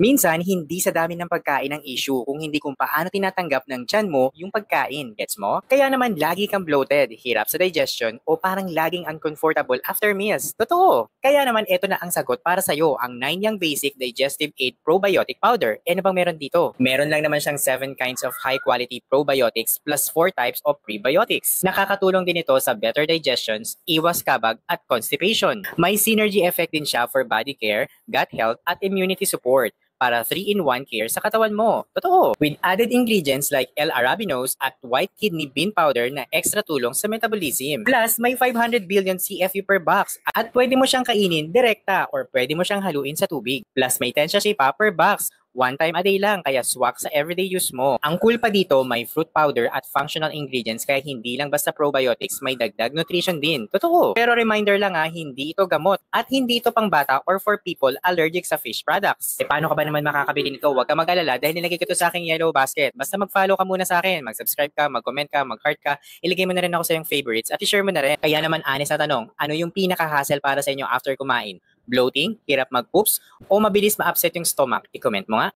Minsan, hindi sa dami ng pagkain ang issue kung hindi kung paano tinatanggap ng tiyan mo yung pagkain. Gets mo? Kaya naman lagi kang bloated, hirap sa digestion, o parang laging uncomfortable after meals. Totoo! Kaya naman ito na ang sagot para sa'yo, ang 9 Young Basic Digestive Aid Probiotic Powder. Ano bang meron dito? Meron lang naman siyang 7 kinds of high-quality probiotics plus 4 types of prebiotics. Nakakatulong din ito sa better digestions, iwas kabag, at constipation. May synergy effect din siya for body care, gut health, at immunity support para 3-in-1 care sa katawan mo. Totoo! With added ingredients like L-arabinose at white kidney bean powder na extra tulong sa metabolism. Plus, may 500 billion CFU per box at pwede mo siyang kainin direkta or pwede mo siyang haluin sa tubig. Plus, may 10 sachet pa per box. One time a day lang, kaya swak sa everyday use mo. Ang cool pa dito, may fruit powder at functional ingredients kaya hindi lang basta probiotics, may dagdag nutrition din. Totoo. Pero reminder lang hindi ito gamot at hindi ito pang bata or for people allergic sa fish products. Paano ka ba naman makakabili nito? Huwag ka mag-alala dahil nilagay ko ito sa aking yellow basket. Basta mag-follow ka muna sa akin, mag-subscribe ka, mag-comment ka, mag-heart ka, ilagay mo na rin ako sa iyong favorites at i-share mo na rin. Kaya naman honest na tanong, ano yung pinaka-hassle para sa inyo after kumain? Bloating, hirap mag-poops, o mabilis ma-upset yung stomach? I-comment mo nga.